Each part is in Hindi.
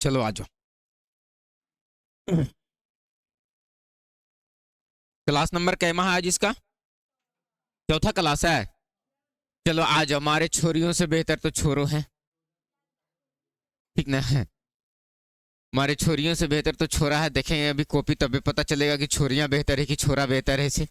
चलो आ जाओ। क्लास नंबर कैमा है आज इसका? चौथा क्लास है। चलो आ जाओ, हमारे छोरियों से बेहतर तो छोरो हैं, ठीक ना है? हमारे छोरियों से बेहतर तो छोरा है। देखेंगे अभी कॉपी, तभी पता चलेगा कि छोरियां बेहतर है कि छोरा बेहतर है। इसे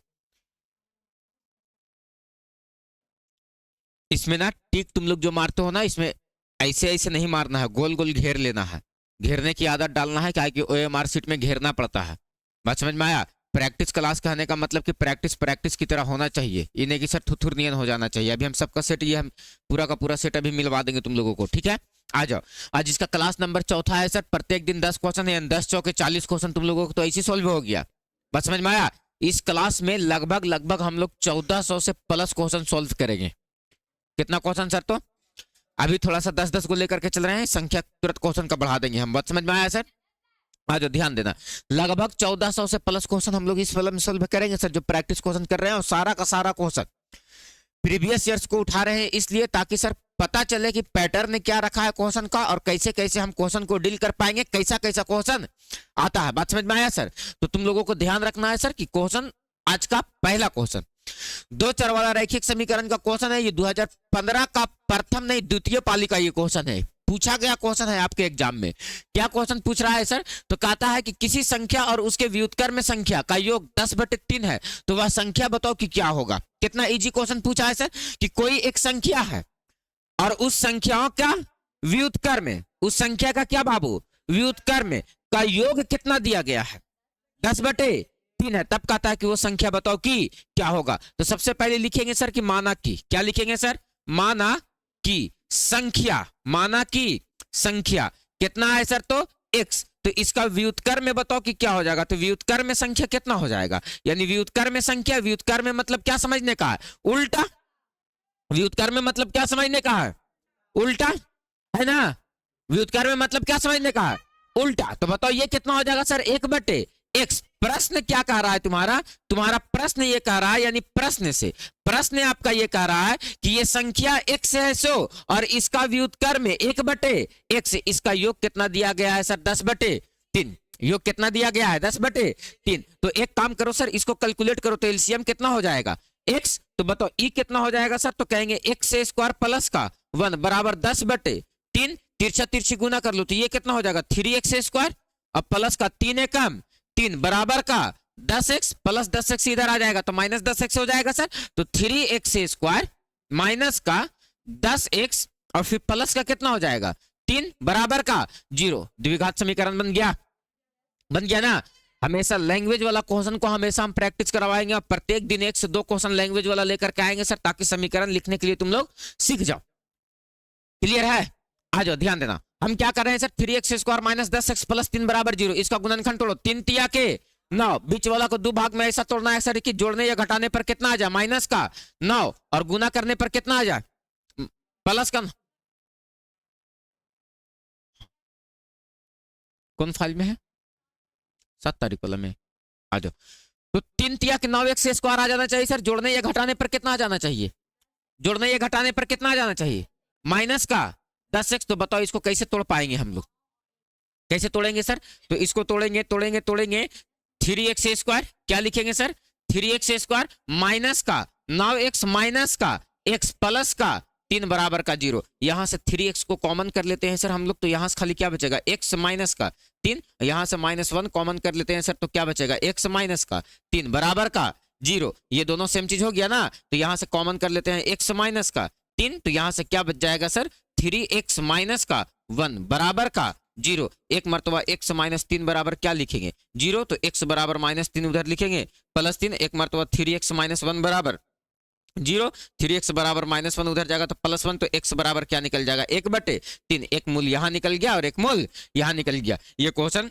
इसमें ना टिक तुम लोग जो मारते हो ना, इसमें ऐसे ऐसे नहीं मारना है, गोल गोल घेर लेना है। घेरने की आदत डालना है, क्या कि ओएमआर शीट में घेरना पड़ता है। बात समझ में आया? प्रैक्टिस क्लास कहने का मतलब कि प्रैक्टिस प्रैक्टिस की तरह होना चाहिए, ये नहीं कि सर थुथुर नियन हो जाना चाहिए। अभी हम सबका सेट, ये हम पूरा का पूरा सेट अभी मिलवा देंगे तुम लोगों को, ठीक है? आ जाओ। आज इसका क्लास नंबर चौथा है सर। प्रत्येक दिन 10 क्वेश्चन है, 10 चौके 40 क्वेश्चन तुम लोगों को तो ऐसे सॉल्व हो गया। बात समझ में आया? इस क्लास में लगभग लगभग हम लोग 1400 से प्लस क्वेश्चन सॉल्व करेंगे। कितना क्वेश्चन सर? तो अभी थोड़ा सा 10-10 को लेकर के चल रहे हैं, संख्या तुरंत क्वेश्चन का बढ़ा देंगे हम। बात समझ में आया सर? आज ध्यान देना, लगभग 1400 से प्लस क्वेश्चन हम लोग इस फिल्म में सॉल्व करेंगे सर, जो प्रैक्टिस क्वेश्चन कर रहे हैं। और सारा का सारा क्वेश्चन प्रीवियस ईयर्स को उठा रहे हैं, इसलिए ताकि सर पता चले कि पैटर्न क्या रखा है क्वेश्चन का, और कैसे कैसे हम क्वेश्चन को डील कर पाएंगे, कैसा कैसा क्वेश्चन आता है। बात समझ में आया सर? तो तुम लोगों को ध्यान रखना है सर कि क्वेश्चन, आज का पहला क्वेश्चन दो चर वाला रैखिक समीकरण का क्वेश्चन है। ये 2015 का प्रथम नहीं द्वितीय पाली का ये क्वेश्चन है, पूछा गया क्वेश्चन है आपके एग्जाम में। क्या क्वेश्चन पूछ रहा है सर? तो कहता है कि किसी संख्या और उसके व्युत्क्रम में संख्या का योग 10/3 है, तो वह संख्या बताओ कि क्या होगा। कितना इजी क्वेश्चन पूछा है सर, कि कोई एक संख्या है और उस संख्याओं का व्युत्क्रम में, उस संख्या का क्या बाबू, व्युत्क्रम का योग कितना दिया गया है, 10/3 है। तब कहता है कि वो संख्या बताओ कि क्या होगा। तो सबसे पहले लिखेंगे सर कि माना की, क्या लिखेंगे सर? माना की संख्या, माना की संख्या कितना है सर? तो x। तो इसका व्युत्क्रम में बताओ कि क्या हो जाएगा। तो व्युत्क्रम में संख्या कितना हो जाएगा, यानी व्युत्क्रम में संख्या, व्युत्क्रम में मतलब क्या समझने का है? उल्टा। व्युत्क्रम में मतलब क्या समझने का है? उल्टा, है ना? व्युत्क्रम में मतलब क्या समझने का है? उल्टा। तो बताओ ये कितना हो जाएगा सर? 1/x। प्रश्न क्या कह रहा है तुम्हारा? तुम्हारा प्रश्न ये कह रहा है, यानी प्रश्न से, प्रश्न आपका ये कह रहा है कि ये संख्या x है सो, और इसका व्युत्क्रम 1/x, इसका योग कितना दिया गया है सर? 10/3। योग कितना दिया गया है? 10/3। तो एक काम करो सर, इसको कैलकुलेट करो, तो एलसीएम कितना हो जाएगा? x। तो बताओ ई कितना हो जाएगा सर? तो कहेंगे x² प्लस का 1 बराबर 10/3। तिरछा तिरछी गुना कर लो, तो ये कितना हो जाएगा? 3x²। अब प्लस का 3 एकम 3 बराबर का 10x, प्लस 10x इधर आ जाएगा तो माइनस 10x हो जाएगा सर। तो 3x² माइनस का 10x, और फिर प्लस का कितना हो जाएगा? 3 बराबर का 0। द्विघात समीकरण बन गया, बन गया ना? हमेशा लैंग्वेज वाला क्वेश्चन को हमेशा हम प्रैक्टिस करवाएंगे, और प्रत्येक दिन 1 से 2 क्वेश्चन लैंग्वेज वाला लेकर के आएंगे सर, ताकि समीकरण लिखने के लिए तुम लोग सीख जाओ। क्लियर है? आ जाओ, ध्यान देना। हम क्या कर रहे हैं sir? 3x² minus 10x plus 3 बराबर 0। इसका गुणनखंड तोड़ो, 3 तिया के 9, बीच वाला को 2 भाग में ऐसा तोड़ना है सर कि जोड़ने या घटाने पर कितना आ जाए? माइनस का 9, और गुना करने पर कितना आ जाए? प्लस का। कौन फाइल में है? 7 तारीख वाला में। आ जाओ। तो 3 तिया के 9x² आ जाना चाहिए सर। जोड़ने या घटाने पर कितना आ जाना चाहिए? जोड़ने या घटाने पर कितना आ जाना चाहिए? माइनस का 10x। तो बताओ इसको कैसे तोड़ पाएंगे हम लोग? कैसे तोड़ेंगे सर? तो इसको तोड़ेंगे तोड़ेंगे तोड़ेंगे। 3x² क्या लिखेंगे सर? 3x² माइनस का 9x माइनस का x प्लस का 3 बराबर का 0। यहां से 3x को कॉमन कर लेते हैं सर हम लोग, तो यहां से खाली क्या बचेगा? x माइनस का 3। यहां से -1 कॉमन कर लेते हैं सर, तो क्या बचेगा? x माइनस का 3 बराबर का 0। ये दोनों सेम चीज हो गया ना? तो यहां से कॉमन कर लेते हैं x माइनस का 3, तो यहां से क्या बच जाएगा सर? 3x माइनस का 1 बराबर का 0। एक मरतबा x माइनस 3 बराबर क्या लिखेंगे? 0। तो x बराबर -3 उधर लिखेंगे, प्लस 3। एक मरतबा 3x माइनस 1 बराबर 0। 3x बराबर -1 उधर जाएगा तो +1। तो x बराबर क्या निकल जाएगा? 1/3। एक मूल यहां निकल गया और एक मूल यहां निकल गया। ये क्वेश्चन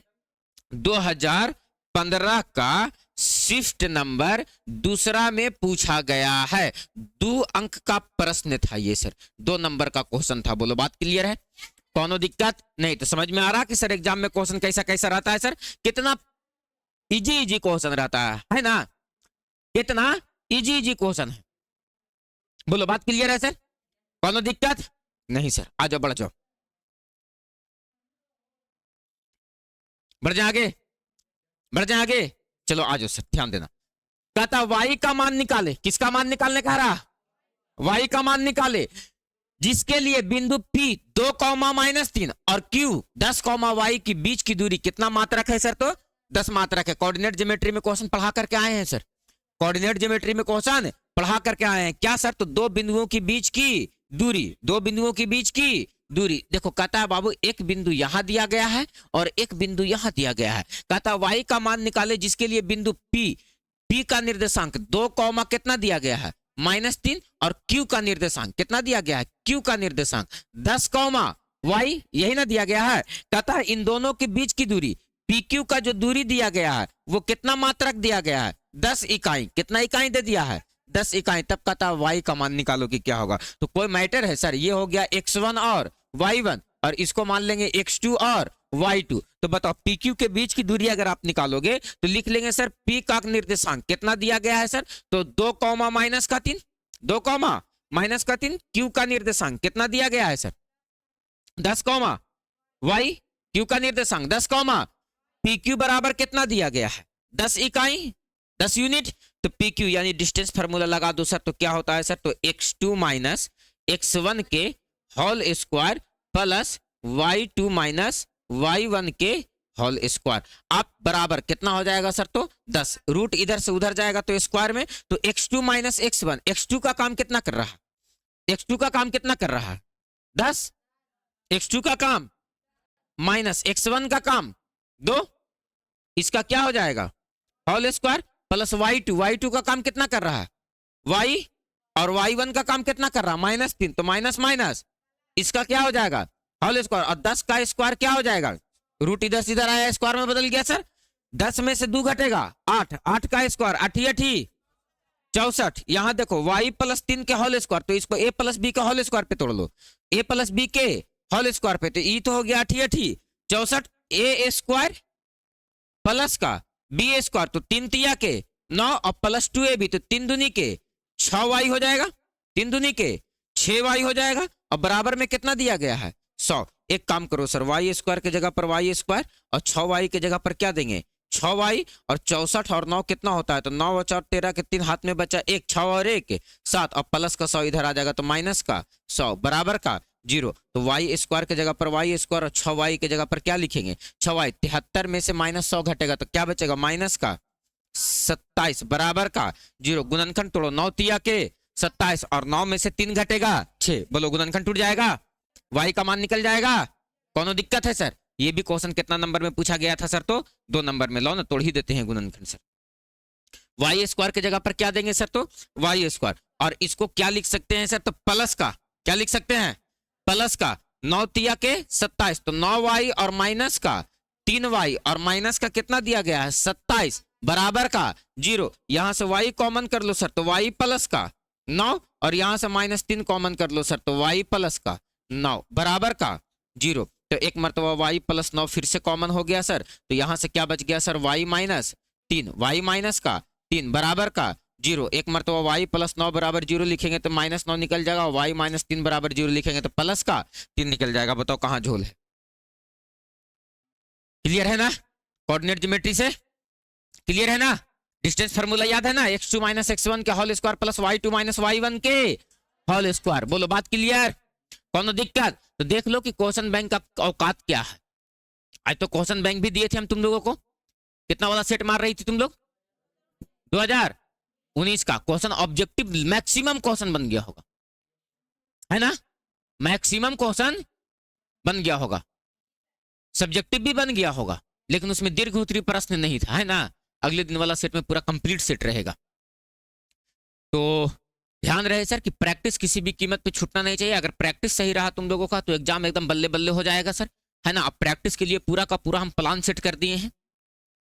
2015 का शिफ्ट नंबर दूसरा में पूछा गया है। 2 अंक का प्रश्न था ये सर, 2 नंबर का क्वेश्चन था। बोलो बात क्लियर है? कोनो दिक्कत नहीं? तो समझ में आ रहा कि सर एग्जाम में क्वेश्चन कैसा कैसा रहता है सर? कितना इजी इजी क्वेश्चन रहता है ना? कितना इजी इजी क्वेश्चन है। बोलो बात क्लियर है सर? कोनो दिक्कत नहीं सर? आ जाओ, बढ़ जाओ। बढ़ जाए आगे, बढ़ जाए आगे। चलो आ जाओ सर, ध्यान देना। कहता y का मान निकाले, किसका मान निकालने कह रहा, y का मान निकाले, जिसके लिए बिंदु P 2 -3 और Q 10 y की बीच की दूरी कितना मात्रक है सर, तो 10 मात्रक है। कोऑर्डिनेट ज्योमेट्री में क्वेश्चन पढ़ा करके आए हैं सर, कोऑर्डिनेट ज्योमेट्री में क्वेश्चन पढ़ा करके आए हैं क्या सर, तो दो बिंदुओं के बीच की दूरी, दो बिंदुओं के बीच की दूरी। देखो कहता है बाबू एक बिंदु यहां दिया गया है और एक बिंदु यहां दिया गया है। कहता है y का मान निकाले जिसके लिए बिंदु P का निर्देशांक 2 कितना दिया गया है -3 और Q का निर्देशांक कितना दिया गया है, Q का निर्देशांक 10 y, यही ना दिया गया है। कहता है इन दोनों के बीच की दूरी PQ का जो दूरी दिया गया है वो कितना मात्रक दिया गया है, 10 इकाई। कितना इकाई दे दिया है, 10 इकाई। तब कहता है y का मान निकालो कि क्या होगा। तो कोई मैटर है सर, ये हो गया x1 और y1 और इसको मान लेंगे x2 और y2। तो बताओ PQ के बीच की दूरी अगर आप निकालोगे तो लिख लेंगे सर P का निर्देशांक कितना दिया गया है सर, तो 2 -3, 2 -3, Q का निर्देशांक कितना दिया गया है सर 10 y, Q का निर्देशांक 10 PQ बराबर कितना दिया गया है 10 इकाई, 10 यूनिट। तो PQ यानी डिस्टेंस फार्मूला लगा दो सर, तो क्या होता है सर, तो x2 - x1 के whole square plus y2 - y1 के होल स्क्वायर। आप बराबर कितना हो जाएगा सर, तो 10। रूट इधर से उधर जाएगा तो स्क्वायर में, तो x2 - x1, x2 का काम कितना कर रहा है, x2 का काम कितना कर रहा है 10, x2 का काम माइनस x1 का काम 2, इसका क्या हो जाएगा whole square plus y2, y2 का काम कितना कर रहा है y, और y1 का काम कितना कर रहा है -3, तो माइनस माइनस इसका क्या हो जाएगा होल स्क्वायर, और 10 का स्क्वायर क्या हो जाएगा, रूट इधर से इधर आया स्क्वायर में बदल गया सर, 10 में से 2 घटेगा 8, 8 का स्क्वायर 8 8 64। यहां देखो y + 3 के होल स्क्वायर, तो इसको a + b के होल स्क्वायर पे तोड़ लो, a + b के होल स्क्वायर पे, तो ई तो हो गया 8 8 64, a स्क्वायर प्लस का b स्क्वायर, तो 3 तिया के 9 और प्लस 2ab, तो 3 दूनी के 6y हो जाएगा, 3 दूनी के 6y हो जाएगा, और बराबर में कितना दिया गया है 100। एक काम करो सर, y स्क्वायर के जगह पर y स्क्वायर और 6y के जगह पर क्या देंगे 6y, और 64 और 9 कितना होता है, तो 9 और 4 13 के 3 हाथ में बचा 1, 6 और 1 7, और प्लस का 100 इधर आ जाएगा, तो माइनस का 100 बराबर का 0। तो y स्क्वायर के जगह पर y स्क्वायर और 6y के जगह पर क्या लिखेंगे 6y, 73 में से -100 घटेगा तो क्या बचेगा माइनस का 27 बराबर का 0। गुणनखंड तोड़ो, 9 तिया के 27 और 9 में से 3 घटेगा 6, बोलो गुणनखंड टूट जाएगा, y का मान निकल जाएगा। कौन दिक्कत है सर, ये भी क्वेश्चन कितना नंबर में पूछा गया था सर, तो 2 नंबर में। लो ना तोड़ ही देते हैं गुणनखंड सर। y स्क्वायर के जगह पर क्या देंगे सर, तो y स्क्वायर, और इसको क्या लिख सकते हैं सर, तो प्लस का क्या लिख सकते हैं प्लस का 9 तिया के 27, तो 9y और माइनस का 3y और माइनस का कितना दिया गया है 27 बराबर का 0। यहां से y कॉमन कर लो सर, तो y प्लस का 9, और यहां से -3 कॉमन कर लो सर, तो y प्लस का 9 बराबर का 0। तो एक मरतबा y + 9 फिर से कॉमन हो गया सर, तो यहां से क्या बच गया सर y - 3, y माइनस का 3 बराबर का 0। एक मरतबा y + 9 बराबर 0 लिखेंगे तो -9 निकल जाएगा, y - 3 बराबर 0 लिखेंगे तो प्लस का 3 निकल जाएगा। बताओ कहां झोल है, क्लियर है ना, कोऑर्डिनेट ज्योमेट्री से क्लियर है ना, डिस्टेंस फार्मूला याद है ना, x2 - x1 के whole square plus y2 - y1 के होल स्क्वायर। बोलो बात क्लियर, कौन दिक्कत। तो देख लो कि क्वेश्चन बैंक का औकात क्या है। आज तो क्वेश्चन बैंक भी दिए थे हम तुम लोगों को, कितना वाला सेट मार रही थी तुम लोग 2019 का क्वेश्चन ऑब्जेक्टिव मैक्सिमम क्वेश्चन बन गया होगा, है ना, मैक्सिमम क्वेश्चन बन गया होगा, सब्जेक्टिव भी बन गया होगा, लेकिन उसमें दीर्घ उत्तरीय प्रश्न नहीं था, है ना। अगले दिन वाला सेट में पूरा कंप्लीट सेट रहेगा। तो ध्यान रहे सर कि प्रैक्टिस किसी भी कीमत पे छूटना नहीं चाहिए। अगर प्रैक्टिस सही रहा तुम लोगों का तो एग्जाम एकदम बल्ले बल्ले हो जाएगा सर, है ना। अब प्रैक्टिस के लिए पूरा का पूरा हम प्लान सेट कर दिए हैं,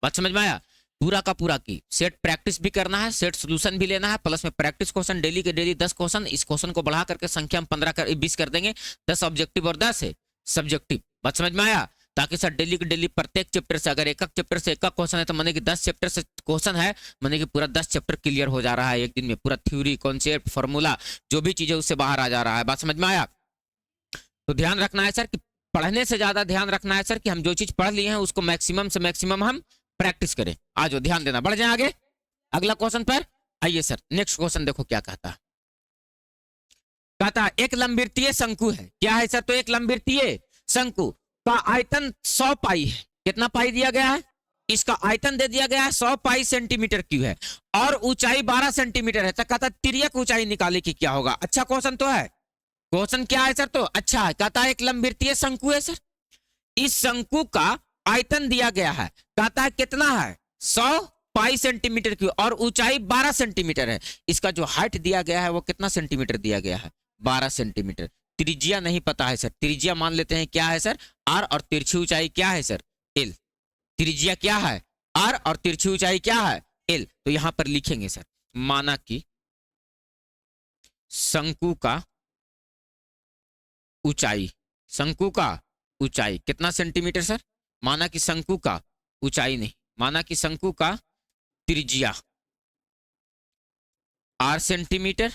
बात समझ में आया, पूरा का पूरा की सेट प्रैक्टिस भी करना है, सेट सोल्यूशन भी लेना है, प्लस में प्रैक्टिस क्वेश्चन डेली के डेली 10 क्वेश्चन, इस क्वेश्चन को बढ़ा करके संख्या हम 20 कर देंगे, 10 ऑब्जेक्टिव और 10 है सब्जेक्टिव, बात समझ में आया। ताकि सर डेली के डेली प्रत्येक चैप्टर से अगर एक चैप्टर से एक क्वेश्चन है तो माने कि 10 चैप्टर से क्वेश्चन है, माने कि पूरा 10 चैप्टर क्लियर हो जा रहा है एक दिन में, पूरा थ्योरी कॉन्सेप्ट फार्मूला जो भी चीज है उससे बाहर आ जा रहा है, बात समझ में आया। तो ध्यान रखना है सर कि पढ़ने से ज्यादा ध्यान रखना है सर कि हम जो चीज पढ़ लिए हैं उसको मैक्सिमम से मैक्सिमम हम प्रैक्टिस करें। आज ध्यान देना, बढ़ जाए आगे अगला क्वेश्चन पर। आइए सर नेक्स्ट क्वेश्चन देखो क्या कहता है। कहता है एक लंबवृत्तीय शंकु है। क्या है सर? तो एक लंबवृत्तीय शंकु का आयतन 100 पाई है। कितना पाई दिया गया है? इसका आयतन दे दिया गया है 100 पाई सेंटीमीटर क्यूब है और ऊंचाई 12 सेंटीमीटर है। तो कहता है तिर्यक ऊंचाई निकाले की क्या होगा। अच्छा क्वेश्चन तो है। क्वेश्चन क्या है सर? तो अच्छा है। कहता है एक लंबवृत्तीय शंकु है सर, इस शंकु का आयतन दिया गया है। कहता है कितना है? 100 पाई सेंटीमीटर क्यूब और ऊंचाई 12 सेंटीमीटर है। इसका जो हाइट दिया गया है वो कितना सेंटीमीटर दिया गया है? 12 सेंटीमीटर। त्रिज्या नहीं पता है सर, त्रिज्या मान लेते हैं क्या है सर? आर, और तिरछी ऊंचाई क्या है सर? एल। त्रिज्या क्या है? आर, और तिरछी ऊंचाई क्या है? एल। तो यहां पर लिखेंगे सर, माना कि शंकु का ऊंचाई, शंकु का ऊंचाई कितना सेंटीमीटर सर? माना कि शंकु का ऊंचाई नहीं, माना कि शंकु का त्रिज्या आर सेंटीमीटर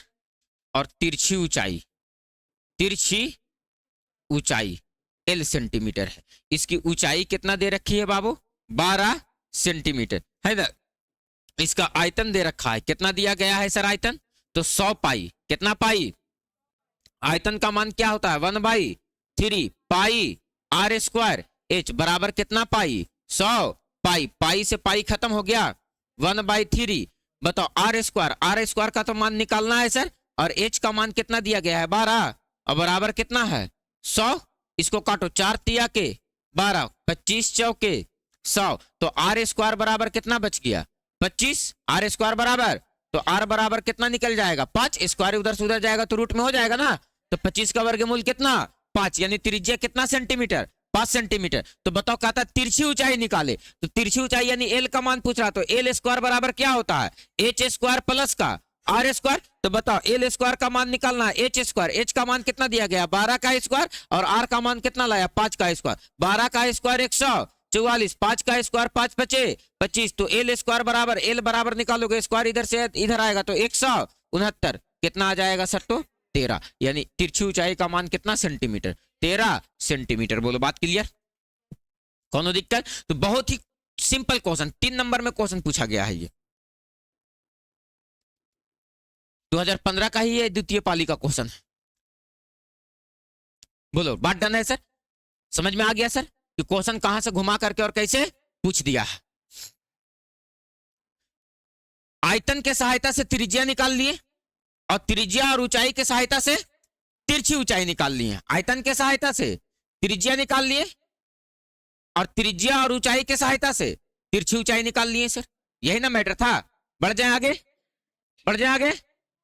और तिरछी ऊंचाई, तिरछी ऊंचाई एल सेंटीमीटर है। इसकी ऊंचाई कितना दे रखी है बाबू? 12 सेंटीमीटर है ना। इसका आयतन दे रखा है, कितना दिया गया है सर आयतन? तो 100 पाई। कितना पाई? आयतन का मान क्या होता है? 1/3 पाई आर स्क्वायर एच बराबर कितना पाई? 100 पाई। पाई से पाई खत्म हो गया, 1/3। बताओ आर स्क्वायर, आर स्क्वायर का तो मान निकालना है सर, और एच का मान कितना दिया गया है? 12 और बराबर कितना है? 100। इसको काटो, 4 तिया के 12, 25 चौके 100। तो आर स्क्वायर बराबर कितना बच गया? 25। आर स्क्वायर बराबर, तो आर बराबर कितना निकल जाएगा? 5। स्क्वायर उधर से उधर जाएगा तो रूट में हो जाएगा ना। तो 25 का वर्गमूल कितना? 5। यानी त्रिज्या कितना सेंटीमीटर? 5 सेंटीमीटर। तो बताओ, कहता तिरछी ऊंचाई निकाले। तो तिरछी ऊंचाई यानी एल का मान पूछ रहा, तो एल स्क्वायर बराबर क्या होता है? एच स्क्वायर प्लस का आर स्क्वायर। तो बताओ एल स्क्वायर का मान निकालना है, एच स्क्वायर। एच का मान कितना दिया गया? 12 का स्क्वायर, और आर का मान कितना लाया? 5 का स्क्वायर। 12 का स्क्वायर 144, 5 का स्क्वायर 5 बचे 25। तो एल स्क्वायर बराबर, एल बराबर निकालोगे स्क्वायर इधर से इधर आएगा तो 169। कितना आ जाएगा सर? तो 13। यानी तिरछी ऊंचाई का मान कितना सेंटीमीटर? 13 सेंटीमीटर। बोलो बात क्लियर? कौन दिक्कत? तो बहुत ही सिंपल क्वेश्चन, 3 नंबर में क्वेश्चन पूछा गया है। ये 2015 का ही है, द्वितीय पाली का क्वेश्चन है। बोलो बात डन है सर? समझ में आ गया सर कि क्वेश्चन कहां से घुमा करके और कैसे पूछ दिया है। आयतन के सहायता से त्रिज्या निकाल लिए और त्रिज्या और ऊंचाई के सहायता से तिरछी ऊंचाई निकाल लिए। आयतन के सहायता से त्रिज्या निकाल लिए और त्रिज्या और ऊंचाई के सहायता से तिरछी ऊंचाई निकाल लिए सर। यही ना मैटर था। बढ़ जाए आगे, बढ़ जाए आगे।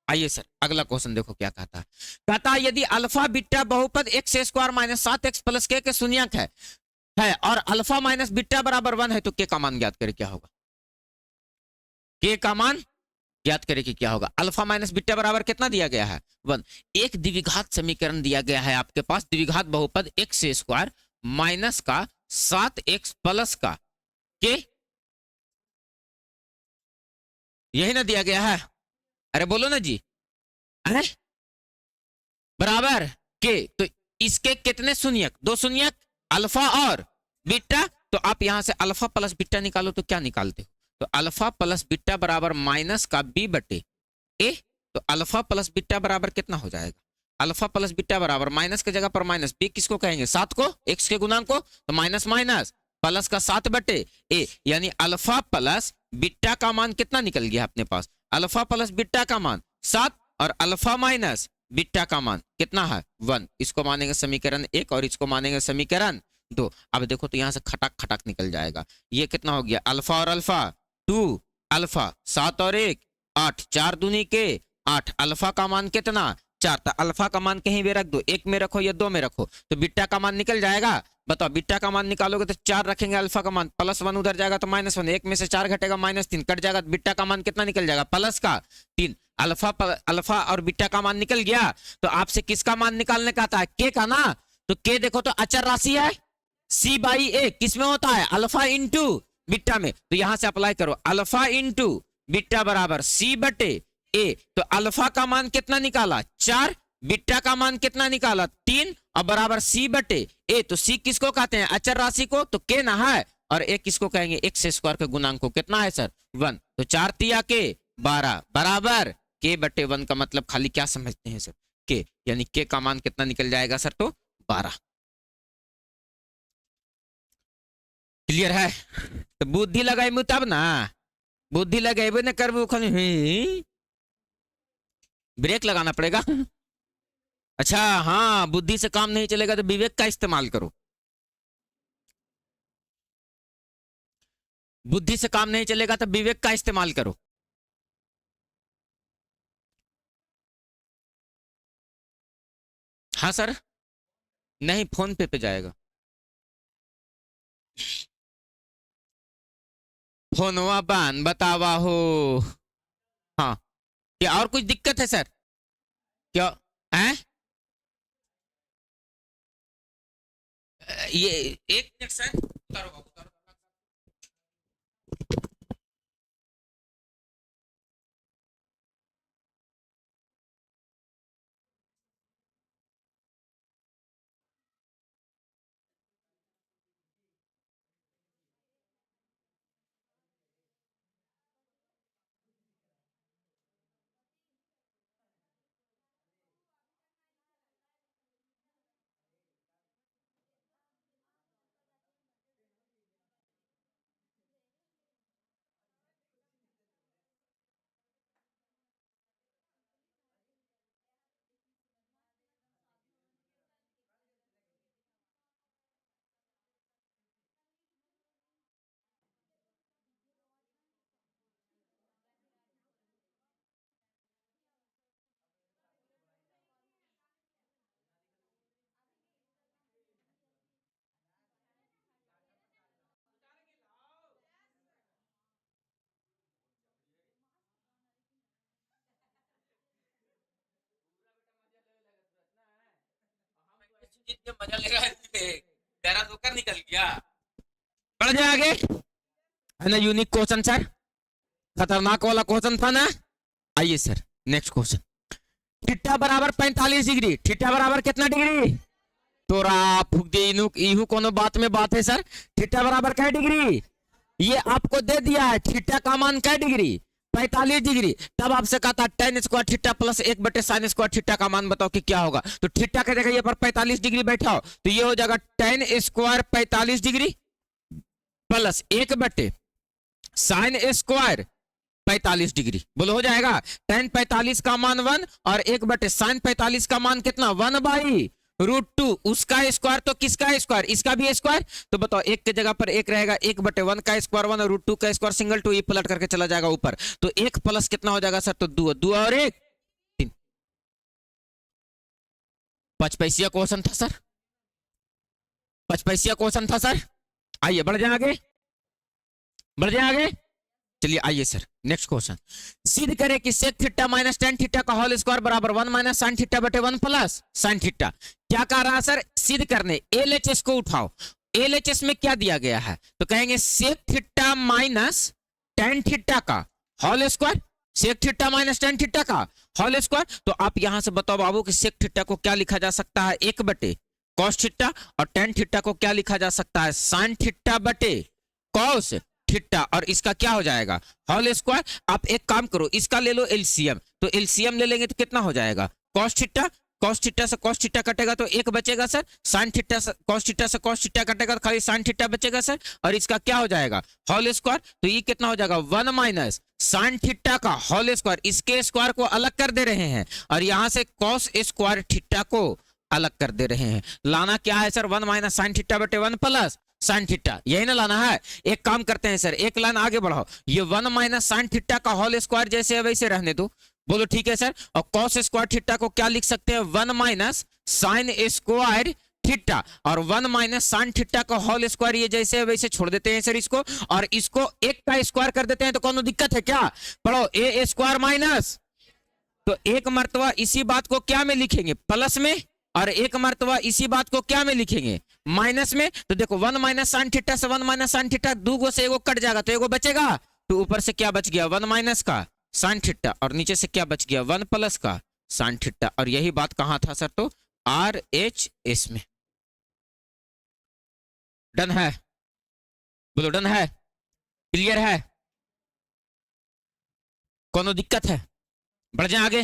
आइए सर अगला क्वेश्चन देखो क्या कहता है। कहता है यदि अल्फा बीटा बहुपद x square minus 7x plus के शून्यक है और अल्फा माइनस बीटा बराबर 1 है तो के का मान ज्ञात करे क्या होगा? के का मान ज्ञात करे कि क्या होगा? अल्फा माइनस बीटा बराबर कितना दिया गया है? 1। एक द्विघात समीकरण दिया गया है आपके पास, द्विघात बहुपद एक्स स्क्वायर माइनस का 7x प्लस का के, यही ना दिया गया है? अरे बोलो ना जी, अरे बराबर के। तो इसके कितने शून्यक? 2 शून्यक, अल्फा और बीटा। तो आप यहां से अल्फा प्लस बीटा निकालो तो क्या निकालते हो? तो अल्फा प्लस बीटा बराबर माइनस का b बटे ए। तो अल्फा प्लस बीटा बराबर कितना हो जाएगा? अल्फा प्लस बीटा बराबर माइनस के जगह पर माइनस, b किसको कहेंगे? 7 को, x के गुणांक को। तो माइनस माइनस प्लस का 7 बटे ए, यानी अल्फा प्लस बीटा का मान कितना निकल गया अपने पास? अल्फा प्लस बीटा का मान 7 और अल्फा माइनस बीटा का मान कितना है? 1। इसको मानेंगे समीकरण 1 और इसको मानेंगे समीकरण 2। अब देखो तो यहां से खटाक खटाक निकल जाएगा। ये कितना हो गया? अल्फा और अल्फा 2 अल्फा, 7 और 1 8, 4 दूनी के 8। अल्फा का मान कितना? 4। तो अल्फा का मान कहीं भी रख दो, 1 में रखो या 2 में रखो, तो बीटा का मान निकल जाएगा। बताओ बीटा का मान निकालोगे तो 4 रखेंगे, अल्फा का मान +1 उधर जाएगा तो -1, 1 में से 4 घटेगा -3 कट जाएगा, बीटा का मान कितना निकल जाएगा? प्लस का 3। अल्फा और बीटा का मान निकल गया। तो आपसे किसका मान निकालने का आता है? के का ना। तो के देखो तो अचर राशि है, c/a किसमें होता है? अल्फा इंटू बीटा में। तो यहां से अप्लाई करो, अल्फा इंटू बीटा बराबर c बटे ए। तो अल्फा का मान कितना निकाला? 4, बीटा का मान कितना निकाला? 3, अब बराबर सी बटे ए, तो सी किसको कहते हैं, अचर राशि को, तो के ना है, और ए किसको कहेंगे, एक्स स्क्वायर के गुणांक को। कितना है सर, 1, तो 4 तिया के 12 बराबर के बटे 1 का मतलब खाली क्या समझते हैं सर, के, यानी के का मान कितना निकल जाएगा सर, तो 12। क्लियर है, तो बुद्धि लगाई तब ना, बुद्धि लगाबे न करबो, ब्रेक लगाना पड़ेगा। अच्छा हाँ, बुद्धि से काम नहीं चलेगा तो विवेक का इस्तेमाल करो, बुद्धि से काम नहीं चलेगा तो विवेक का इस्तेमाल करो। हाँ सर, नहीं फोन पे जाएगा, फोनवा बान बतावा हो। हाँ, क्या और कुछ दिक्कत है सर, क्या है? ये एक मिनट सर, उतारो बाबू, उतारो। मजा ले रहा है, तेरा जोकर निकल गया। बढ़ जाए आगे, है ना यूनिक क्वेश्चन सर, खतरनाक वाला क्वेश्चन था ना। आइए सर नेक्स्ट क्वेश्चन, थीटा बराबर 45 डिग्री, थीटा बराबर कितना डिग्री, तोरा फूक दे इहू कोनो बात में बात है सर। थीटा बराबर क्या डिग्री, ये आपको दे दिया है, थीटा का मान क्या डिग्री, 45 डिग्री। तब आपसे कहा था tan स्क्वायर थीटा प्लस 1 बटे साइन स्क्वायर थीटा का मान बताओ कि क्या होगा। तो थीटा के जगह ये पर 45 डिग्री बैठाओ, तो ये हो जाएगा tan स्क्वायर 45 डिग्री प्लस 1 बटे साइन स्क्वायर 45 डिग्री। बोलो हो जाएगा, tan 45 का मान 1 और 1 बटे साइन 45 का मान कितना, 1/√2। उसका स्क्वायर तो किसका स्क्वायर, इसका भी स्क्वायर। तो बताओ, एक के जगह पर एक रहेगा, 1 बटे 1 का स्क्वायर 1 और √2 का स्क्वायर सिंगल 2, ये पलट करके चला जाएगा ऊपर। तो 1 प्लस कितना हो जाएगा सर, तो 2, 2 और 1 3। 5 पैसिया क्वेश्चन था सर, 5 पैसिया क्वेश्चन था सर। आइए बढ़ जाए आगे, बढ़ जाए आगे। चलिए आइए सर नेक्स्ट क्वेश्चन, सिद्ध करें कि sec theta minus tan theta का होल स्क्वायर बराबर 1 माइनस sin थीटा बटे 1 प्लस sin थीटा। क्या कह रहा है सर, सिद्ध करने, LHS को उठाओ। LHS में क्या दिया गया है, तो कहेंगे sec theta minus tan theta का whole square, sec theta minus tan theta का होल स्क्वायर। तो आप यहां से बताओ बाबू कि sec थीटा को क्या लिखा जा सकता है, 1 बटे cos थीटा, और tan थीटा को क्या लिखा जा सकता है, sin थीटा बटे cos थीटा, और इसका क्या हो जाएगा, होल स्क्वायर। आप एक काम करो, इसका ले लो एलसीएम, तो एलसीएम ले लेंगे तो कितना हो जाएगा, cos थीटा, cos थीटा से cos थीटा कटेगा तो 1 बचेगा सर, sin थीटा से cos थीटा से cos थीटा कटेगा तो खाली sin थीटा बचेगा सर, और इसका क्या हो जाएगा, होल स्क्वायर। तो ये कितना हो जाएगा, 1 माइनस sin थीटा का होल स्क्वायर। इसके स्क्वायर को अलग कर दे रहे हैं और यहां से cos स्क्वायर थीटा को अलग कर दे रहे हैं। लाना क्या है सर, 1 माइनस sin थीटा बटे 1 प्लस sin थीटा, यही ना लाना है। एक काम करते हैं सर, एक लाइन आगे बढ़ाओ, ये 1 माइनस sin थीटा का होल स्क्वायर जैसे है वैसे रहने दो। बोलो ठीक है सर। और cos स्क्वायर थीटा को क्या लिख सकते हैं, 1 माइनस sin स्क्वायर थीटा, और 1 माइनस sin थीटा का होल स्क्वायर ये जैसे है वैसे छोड़ देते हैं सर इसको, और इसको 1 का स्क्वायर कर देते हैं। तो कौन दिक्कत है क्या, पढ़ो, a स्क्वायर माइनस, तो एक मर्तबा इसी बात को क्या में लिखेंगे, प्लस में, और एक मर्तबा इसी बात को क्या में लिखेंगे, माइनस में। तो देखो 1 माइनस sin थीटा से 1 माइनस sin थीटा, 2 से एगो कट जाएगा तो एगो बचेगा। तो ऊपर से क्या बच गया, 1 माइनस का sin थीटा, और नीचे से क्या बच गया, 1 प्लस का sin थीटा। और यही बात कहां था सर, तो RH इसमें। डन है? बोलो डन है? क्लियर है? कोनो दिक्कत है? बढ़ जाए आगे,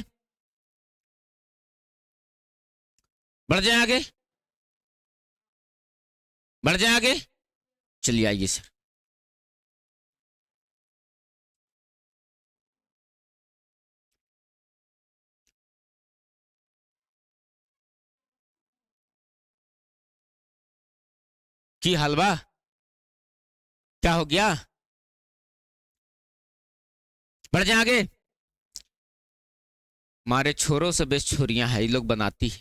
बढ़ जाए आगे, बढ़ जाए आगे। चलिए आइए सर। की हलवा क्या हो गया? बढ़ जाए आगे। हमारे छोरों से बेस्ट छोरियां हैं, ये लोग बनाती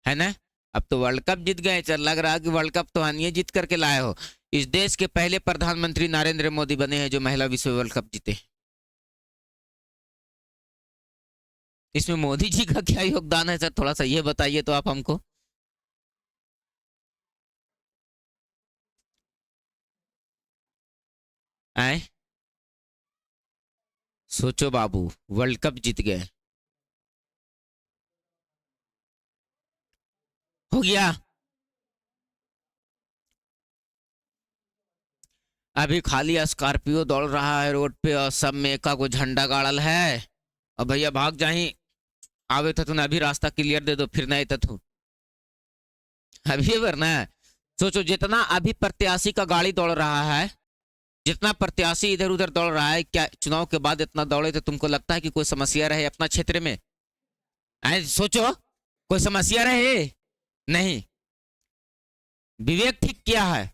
है ना। अब तो वर्ल्ड कप जीत गए, चल लग रहा है कि वर्ल्ड कप तो हानिए जीत करके लाए हो। इस देश के पहले प्रधानमंत्री नरेंद्र मोदी बने हैं जो महिला विश्व वर्ल्ड कप जीते। इसमें मोदी जी का क्या योगदान है सर, थोड़ा सा ये बताइए तो आप हमको। आए सोचो बाबू, वर्ल्ड कप जीत गए, हो गया। अभी खाली स्कॉर्पियो दौड़ रहा है रोड पे और सब में एका को झंडा गाड़ल है। और भैया भाग जाही, आवे तो तूने अभी रास्ता क्लियर दे दो, फिर नहीं तो अभी वरना। सोचो जितना अभी प्रत्याशी का गाड़ी दौड़ रहा है, जितना प्रत्याशी इधर उधर दौड़ रहा है, क्या चुनाव के बाद इतना दौड़े तो तुमको लगता है कि कोई समस्या रहे अपना क्षेत्र में? सोचो कोई समस्या रहे? नहीं। विवेक ठीक किया है।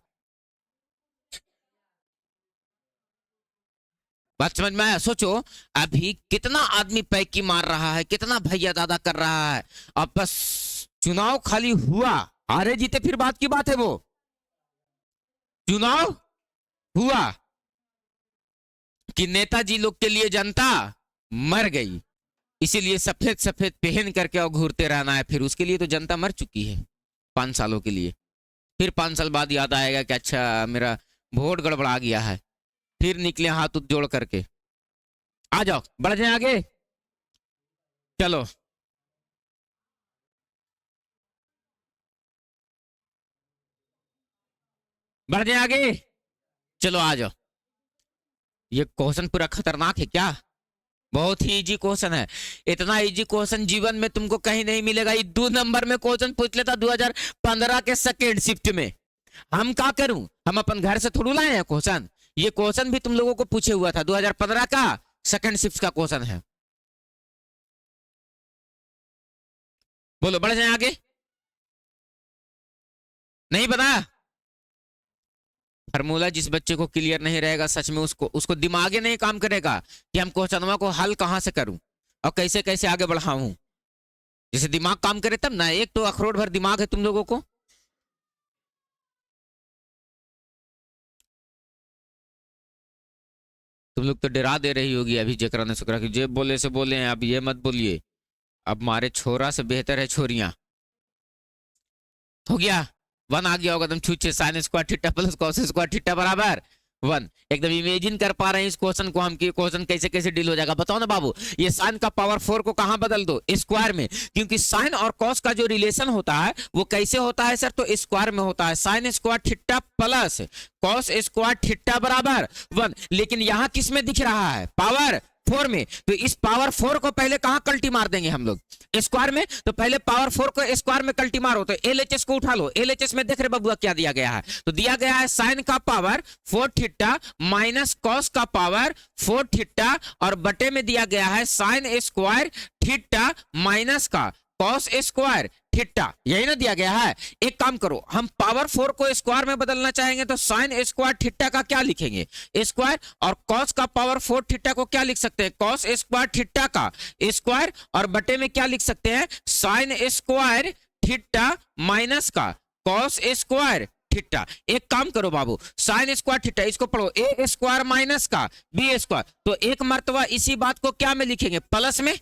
बात समझ में आया? सोचो अभी कितना आदमी पैकी मार रहा है, कितना भैया दादा कर रहा है। अब बस चुनाव खाली हुआ, हारे जीते फिर बात की बात है। वो चुनाव हुआ कि नेताजी लोग के लिए जनता मर गई, इसीलिए सफेद सफेद पहन करके और घूरते रहना है। फिर उसके लिए तो जनता मर चुकी है 5 सालों के लिए। फिर 5 साल बाद याद आएगा कि अच्छा मेरा वोट गड़बड़ा गया है, फिर निकले हाथ जोड़ करके। आ जाओ बढ़ जाए आगे, चलो बढ़ जाए आगे, चलो आ जाओ। ये क्वेश्चन पूरा खतरनाक है क्या? बहुत ही इजी क्वेश्चन है। इतना इजी क्वेश्चन जीवन में तुमको कहीं नहीं मिलेगा। ये 2 नंबर में क्वेश्चन पूछ लेता 2015 के सेकेंड शिफ्ट में। हम क्या करूं, हम अपन घर से थोड़ा लाए हैं क्वेश्चन। ये क्वेश्चन भी तुम लोगों को पूछे हुआ था, 2015 का सेकेंड शिफ्ट का क्वेश्चन है। बोलो बढ़ जाए आगे। नहीं पता? फार्मूला जिस बच्चे को क्लियर नहीं रहेगा सच में, उसको उसको दिमाग नहीं काम करेगा कि हम क्वेश्चनवा को हल कहां से करूं और कैसे कैसे आगे बढ़ाऊं। जैसे दिमाग काम करे तब ना। एक तो अखरोट भर दिमाग है तुम लोगों को। तुम लोग तो डरा दे रही होगी अभी जकरा ने सुकरा की, जे बोले से बोले हैं, अब ये मत बोलिए। अब हमारे छोरा से बेहतर है छोरियां। हो गया? 1 आ गया होगा तुम छूचे, sine square theta plus cos square theta बराबर 1। एकदम इमेजिन कर पा रहे हैं इस क्वेश्चन को हम कि क्वेश्चन कैसे कैसे डील हो जाएगा। बताओ ना बाबू, ये साइन का पावर 4 को कहां बदल दो? स्क्वायर में। क्योंकि साइन और कॉस का जो रिलेशन होता है वो कैसे होता है सर? तो स्क्वायर में होता है। Sign square theta plus cos square theta बराबर 1। लेकिन यहां किस में दिख रहा है? पावर 4 में। तो इस पावर 4 को पहले कहां कल्टी मार देंगे हम लोग? स्क्वायर में। तो पहले पावर 4 को स्क्वायर में कल्टी मारो। तो एलएचएस को उठा लो। एलएचएस में देख रहे बबुआ क्या दिया गया है? तो दिया गया है साइन का पावर 4 थीटा माइनस कॉस का पावर 4 थीटा और बटे में दिया गया है साइन स्क्वायर थीटा माइनस का कॉस स्क्वायर थीटा। यही ना दिया गया है। एक काम करो, हम पावर 4 को स्क्वायर में बदलना चाहेंगे तो साइन स्क्वायर थीटा का क्या लिखेंगे? स्क्वायर। और कॉस का पावर 4 थीटा को क्या लिख सकते हैं? कॉस स्क्वायर थीटा का स्क्वायर। और बटे में क्या लिख सकते हैं? साइन स्क्वायर थीटा माइनस का कॉस स्क्वायर थीटा। एक काम करो बाबू, साइन स्क्वायर थीटा इसको पढ़ो, ए स्क्वायर माइनस का बी स्क्वायर। तो एक मर्तबा इसी बात को क्या में लिखेंगे? प्लस में,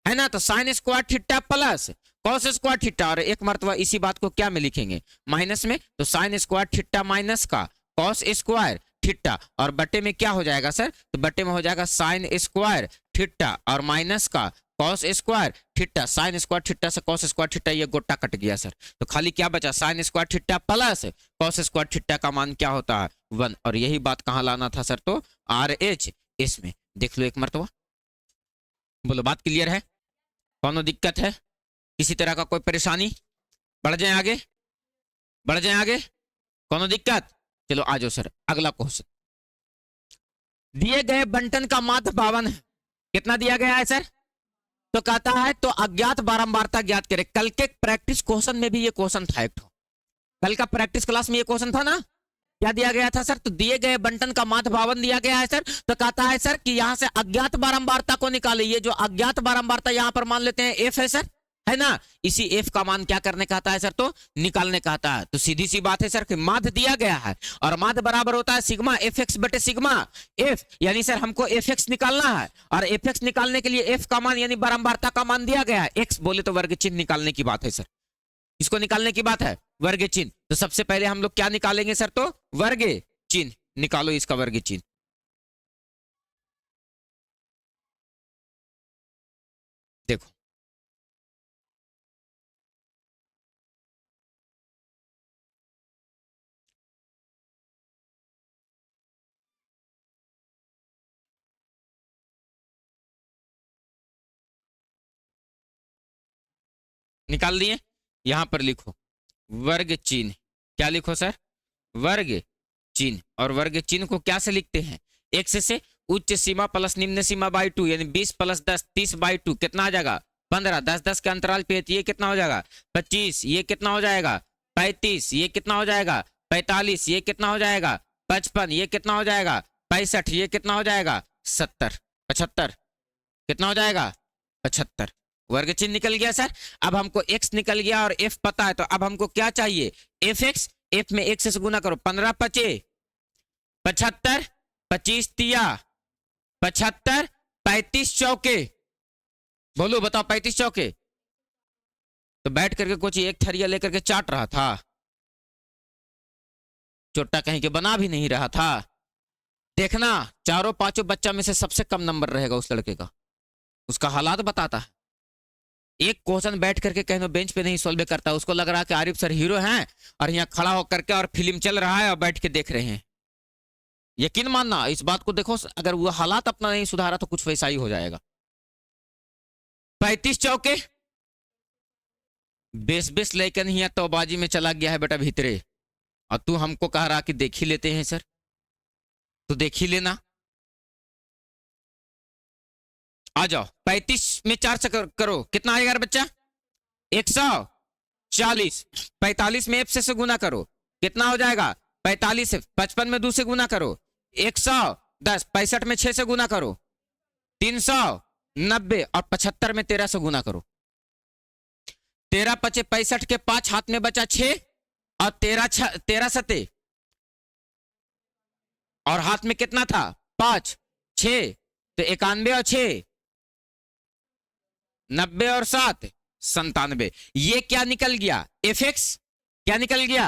है ना। तो sign square theta plus cos square theta. और एक मर्तबा इसी बात को क्या में लिखेंगे? माइनस में। तो साइन स्क्वायर थीटा माइनस का कॉस स्क्वायर थीटा। और बटे में क्या हो जाएगा सर? तो बटे में हो जाएगा साइन स्क्वायर थीटा और माइनस का cos square theta sine square theta से कॉस स्क्वायर थीटा, ये गोटा कट गया सर। तो खाली क्या बचा, sign square theta plus cos square theta का मान क्या होता है 1। और यही बात कहाँ लाना था सर, तो RH इसमें देख लो एक मरतबा। बोलो बात क्लियर है, कौन दिक्कत है, किसी तरह का कोई परेशानी? बढ़ जाए आगे, बढ़ जाए आगे, कौन दिक्कत? चलो आ जाओ सर अगला क्वेश्चन। दिए गए बंटन का माध्य 52 है, कितना दिया गया है सर? तो कहता है तो अज्ञात बारंबारता ज्ञात करें। कल के प्रैक्टिस क्वेश्चन में भी ये क्वेश्चन था एक, कल का प्रैक्टिस क्लास में ये क्वेश्चन था ना, क्या दिया गया था सर? तो दिए गए बंटन का माध्य 52 दिया गया है सर। तो कहता है सर कि यहां से अज्ञात बारंबारता को निकाले। ये जो अज्ञात बारंबारता यहां पर मान लेते हैं F है सर, है ना, इसी F का मान क्या करने कहता है सर, तो निकालने कहता है। तो सीधी सी बात है सर कि माध्य दिया गया है और माध्य बराबर होता है सिग्मा FX बटे सिग्मा F, यानी सर हमको FX निकालना है और FX निकालने के लिए F का मान यानी बारंबारता का मान दिया गया है। X बोले तो वर्ग चिन्ह निकालने की बात है सर, इसको निकालने की बात है वर्ग चिन्ह। तो सबसे पहले हम लोग क्या निकालेंगे सर, तो वर्ग चिन्ह निकालो, इसका वर्ग चिन्ह। देखो निकाल दिए, यहां पर लिखो वर्ग चिन्ह। क्या लिखो सर, वर्ग चिन्ह। और वर्ग चिन्ह को क्या से लिखते हैं, x से उच्च सीमा प्लस निम्न सीमा बाई 2, यानी 20 प्लस 10 30 बाई 2 कितना आ जाएगा 15। 10 10 के अंतराल पे ये कितना हो जाएगा 25, ये कितना हो जाएगा 35, ये कितना हो जाएगा 45, ये कितना हो जाएगा 55, ये कितना हो जाएगा 65, ये कितना हो जाएगा 70 75, कितना हो जाएगा 75। वर्ग चिन्ह निकल गया सर। अब हमको x निकल गया और f पता है, तो अब हमको क्या चाहिए fx। f में x से गुना करो, 15 पचे 75, 25 तिया 75, 35 चौके, बोलो बताओ 35 चौके। तो बैठ करके कुछ एक थरिया लेकर के चाट रहा था, चोट्टा कहीं के बना भी नहीं रहा था। देखना चारों पांचों बच्चा में से सबसे कम नंबर रहेगा उस लड़के का, उसका हालात बताता है। एक क्वेश्चन बैठ करके कहीं बेंच पे नहीं सॉल्व करता, उसको लग रहा है कि आरिफ सर हीरो हैं और यहाँ खड़ा होकर के और फिल्म चल रहा है और बैठ के देख रहे हैं। यकीन मानना इस बात को, देखो अगर वो हालात अपना नहीं सुधारा तो कुछ वैसा ही हो जाएगा। 35 चौके 20 लेकिन ही तो बाजी में चला गया है बेटा भीतरे, और तू हमको कह रहा कि देख ही लेते हैं सर, तो देख ही लेना। आ जाओ 35 में 4 से करो, कितना आएगा बच्चा 140। 45 में f से गुना करो, कितना हो जाएगा 45। 55 में 2 से गुना करो 110। 65 में 6 से गुना करो 390 और 75 में 13 से गुना करो। 13 पचे 65 के 5 हाथ में बचा 6 और 13 सते और हाथ में कितना था 5 6, तो 91 और 6 90 और 7 97। ये क्या निकल गया fx, क्या निकल गया।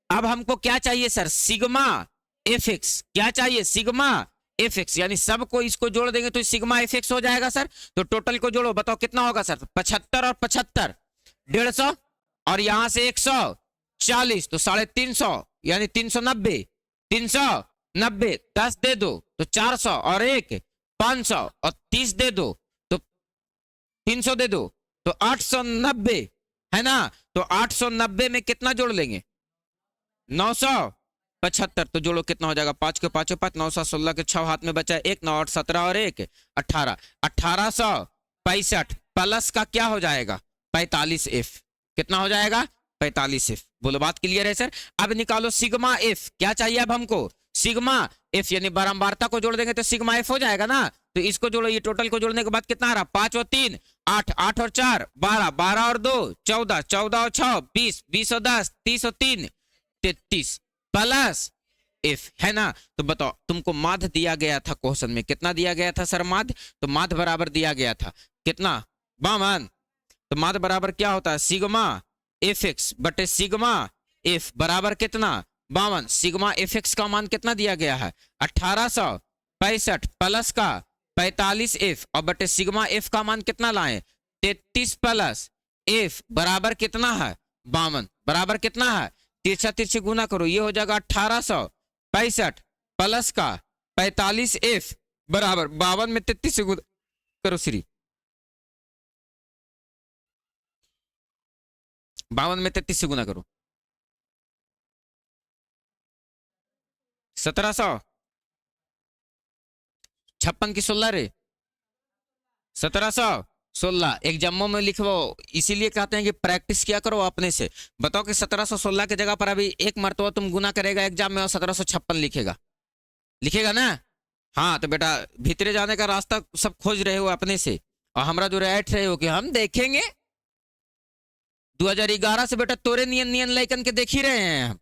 अब हमको क्या चाहिए सर सिग्मा fx, क्या चाहिए सिग्मा fx, यानी सबको इसको जोड़ देंगे तो सिग्मा fx हो जाएगा सर। तो टोटल को जोड़ो, बताओ कितना होगा सर 75 और 75 150 और यहां से 140 तो 350 यानी 390 390 10 दे दो तो 400 और 1 500 और 30 दे दो तो 300 दे दो तो 890 है ना। तो 890 में कितना जोड़ लेंगे 975, तो जोड़ो कितना हो जाएगा 5 के 5 5 916 के 6 हाथ में बचा 1 9 8 17 और 1 18 1865 प्लस का क्या हो जाएगा 45f, कितना हो जाएगा 45f। बोलो बात क्लियर है सर। अब निकालो सिग्मा f, क्या चाहिए अब हमको सिग्मा f, यानी बारंबारता को जोड़ देंगे तो सिग्मा f हो जाएगा ना। तो इसको जोड़ो, ये टोटल को जोड़ने के बाद कितना आ रहा 5 और 3 8 8 और 4 12 12 और 2 14 14 और 6 20 20 और 10 30 और 3 33 प्लस f है ना। तो बताओ तुमको माध्य दिया गया था क्वेश्चन में, कितना दिया गया था सर माध्य, तो माध्य बराबर दिया गया था कितना 52। तो माध्य बराबर क्या होता है सिग्मा fx बटे सिग्मा f बराबर कितना 52। सिग्मा fx का मान कितना दिया गया है 1865 प्लस का 45f और बटे सिग्मा f का मान कितना लाए 33 प्लस f बराबर कितना है 52 बराबर कितना है तिरछा तिरछी गुना करो ये हो जाएगा 1865 प्लस का 45f बराबर 52 में 33 से गुना करो श्री 52 में 33 से गुना करो 1756 की 16 रे 1716 एक जम्मो में लिखो इसीलिए कहते हैं कि प्रैक्टिस किया करो अपने से। बताओ कि 1716 की जगह पर अभी एक मरतबा तुम गुना करेगा एग्जाम में और 1756 लिखेगा लिखेगा ना। हाँ तो बेटा भीतरे जाने का रास्ता सब खोज रहे हो अपने से और हमरा जो राइट रहे हो कि हम देखेंगे 2011 से बेटा तोरे नियन नियन लैकन के देख ही रहे हैं हम।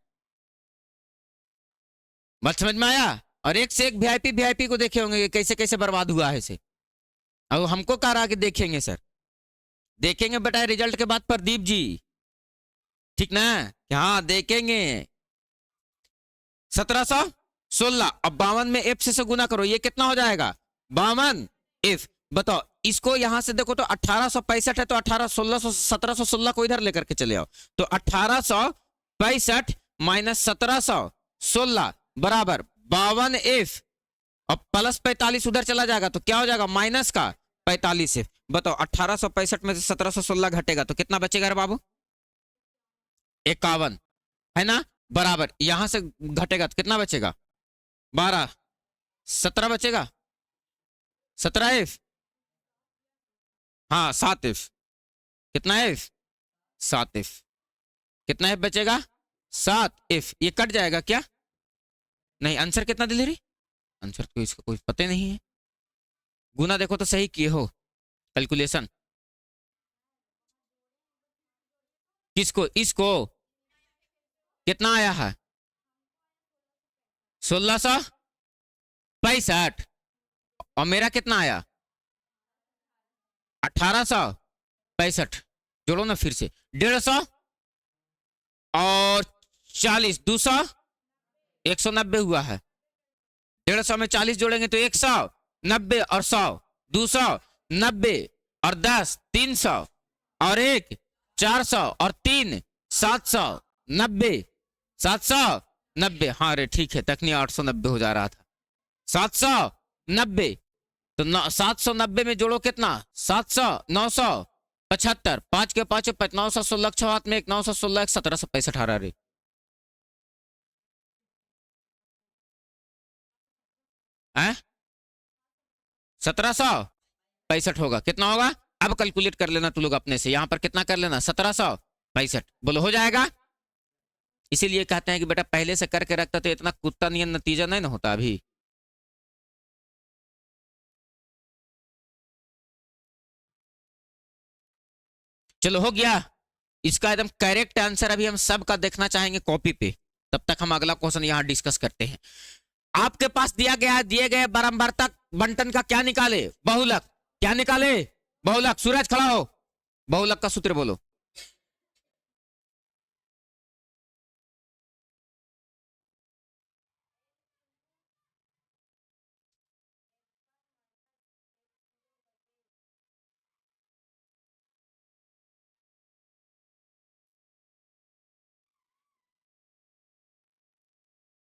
बात समझ में आया। और एक से एक वीआईपी को देखे होंगे कैसे कैसे बर्बाद हुआ है इसे। अब हमको कह रहा कि देखेंगे सर देखेंगे बेटा रिजल्ट के बाद प्रदीप जी ठीक ना हाँ देखेंगे 1716 अब 52 में एफ से गुना करो ये कितना हो जाएगा 52 एफ। बताओ इसको यहां से देखो तो 1865 है तो 1716 को इधर लेकर के चले आओ तो 1865 माइनस 1716 बराबर 52 एफ और प्लस 45 उधर चला जाएगा तो क्या हो जाएगा माइनस का 45 एफ। बताओ 1865 में से 1716 घटेगा तो कितना बचेगा रे बाबू 51 है ना बराबर यहां से घटेगा तो कितना बचेगा 12 17 बचेगा 17 एफ हाँ 7 एफ कितना एफ 7 एफ कितना एफ बचेगा 7 एफ ये कट जाएगा क्या नहीं आंसर कितना दिले रही आंसर तो इसका कोई पता नहीं है। गुना देखो तो सही किए हो कैलकुलेशन किसको इसको कितना आया है 1665 और मेरा कितना आया 1865 जोड़ो ना फिर से 150 और 40 200 190 हुआ है 150 में 40 जोड़ेंगे तो 190 और 100 290 और 10 300 और 1 400 और 3 790 790 हाँ रे ठीक है तकनी 890 हो जा रहा था 790 तो 790 में जोड़ो कितना 700 975 5 के 5 916 6 हाथ में 1 916 1 1765 आ रहा रे 1765 होगा कितना होगा अब कैलकुलेट कर लेना तू लोग अपने से यहां पर कितना कर लेना 1765 बोलो हो जाएगा। इसीलिए कहते हैं कि बेटा पहले से करके रखता तो इतना कुत्ता नियन नतीजा नहीं ना होता अभी। चलो हो गया इसका एकदम करेक्ट आंसर अभी हम सबका देखना चाहेंगे कॉपी पे तब तक हम अगला क्वेश्चन यहां डिस्कस करते हैं। आपके पास दिया गया है दिए गए बारंबारता बंटन का क्या निकाले बहुलक क्या निकाले बहुलक सूरज खड़ा हो बहुलक का सूत्र बोलो।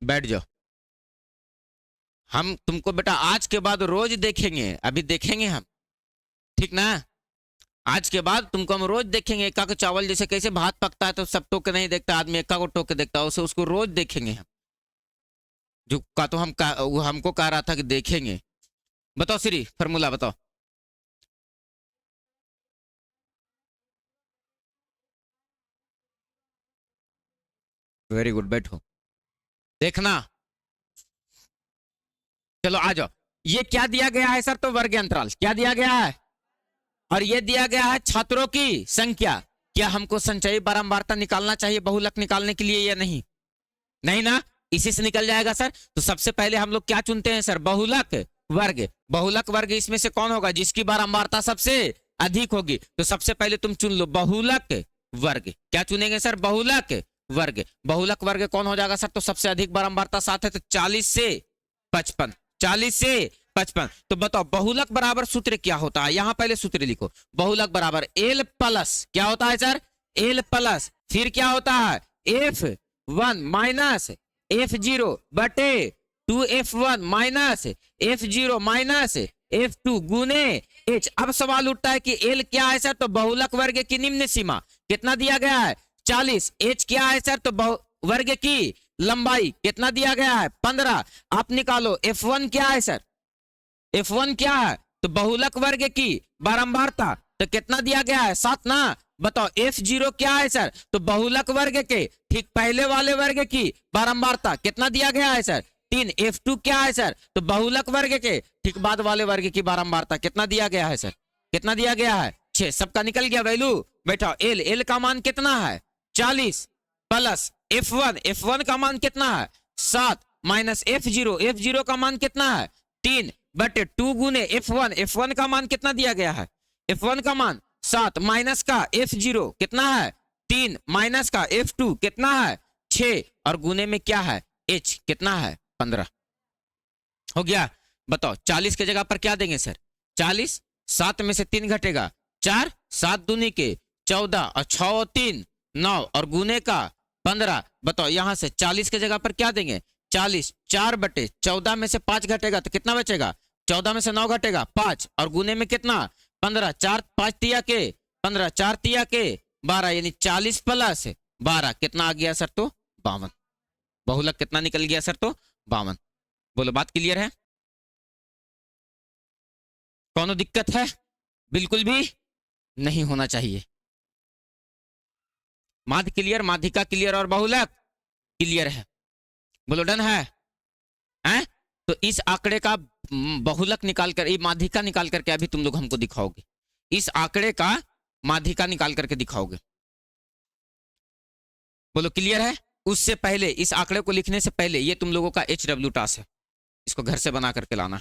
बैठ जाओ हम तुमको बेटा आज के बाद रोज देखेंगे अभी देखेंगे हम ठीक ना आज के बाद तुमको हम रोज देखेंगे। एका को चावल जैसे कैसे भात पकता है तो सब टोक के नहीं देखता आदमी एका को टोक के देखता है उसे उसको रोज देखेंगे हम जो का तो वो हमको कह रहा था कि देखेंगे। बताओ श्री फॉर्मूला बताओ। वेरी गुड बैठो देखना चलो आ जाओ। ये क्या दिया गया है सर तो वर्ग अंतराल क्या दिया गया है और ये दिया गया है छात्रों की संख्या। क्या हमको संचयी बारंबारता निकालना चाहिए बहुलक निकालने के लिए या नहीं नहीं ना इसी से निकल जाएगा सर। तो सबसे पहले हम लोग क्या चुनते हैं सर बहुलक वर्ग इसमें से कौन होगा जिसकी बारंबारता सबसे अधिक होगी। तो सबसे पहले तुम चुन लो बहुलक वर्ग क्या चुनेंगे सर बहुलक वर्ग कौन हो जाएगा सर तो सबसे अधिक बारंबारता 7 है तो 40 से 55 55। तो बताओ बहुलक बराबर सूत्र क्या होता है, यहां पहले सूत्र लिखो। बहुलक बराबर एल प्लस क्या होता है सर, एल प्लस, फिर क्या होता है F1 माइनस F0 बटे 2F1 minus F0 minus F2 गुने H। अब सवाल उठता है कि L क्या है सर, तो बहुलक वर्ग की निम्न सीमा कितना दिया गया है 40। H क्या है सर, तो वर्ग की लंबाई कितना दिया गया है 15। आप निकालो F1 क्या है सर, F1 क्या है, तो बहुलक वर्ग की बारंबारता, तो कितना दिया गया है 7 ना। बताओ F0 क्या है सर, तो बहुलक वर्ग के ठीक पहले वाले वर्ग की बारंबारता कितना दिया गया है सर 3। F2 क्या है सर, तो बहुलक वर्ग के ठीक बाद वाले वर्ग की बारंबारता कितना दिया गया है सर, कितना दिया गया है 6। सबका निकल गया वैल्यू। बैठा L का मान कितना है 40 प्लस F1 का मान कितना है 7 माइनस F0 का मान कितना है 3 बटे 2 गुने F1 का मान कितना दिया गया है, F1 का मान 7 माइनस का F0 कितना है 3 माइनस का F2 कितना है 6 और गुने में क्या है H कितना है 15। हो गया। बताओ 40 के जगह पर क्या देंगे सर, 40, 7 में से 3 घटेगा 4, 7 दूनी के 14 और 6 और 3 9 और गुने का 15। बताओ यहां से 40 के जगह पर क्या देंगे 40, 4 बटे 14 में से 5 घटेगा तो कितना बचेगा, 14 में से 9 घटेगा 5 और गुने में कितना 15, 4 5 तिया के 15, 4 तिया के 12, यानी 40 प्लस 12 कितना आ गया सर, तो 52। बहुलक कितना निकल गया सर, तो 52। बोलो बात क्लियर है, कौन दिक्कत है, बिल्कुल भी नहीं होना चाहिए। माध्य क्लियर, माध्यिका क्लियर और बहुलक क्लियर है, बोलो डन है, हैं? तो इस आंकड़े का बहुलक निकाल कर, माध्यिका निकाल करके अभी तुम लोग हमको दिखाओगे, इस आंकड़े का माध्यिका निकाल करके दिखाओगे। बोलो क्लियर है। उससे पहले इस आंकड़े को लिखने से पहले ये तुम लोगों का HW टास्क है, इसको घर से बना करके लाना।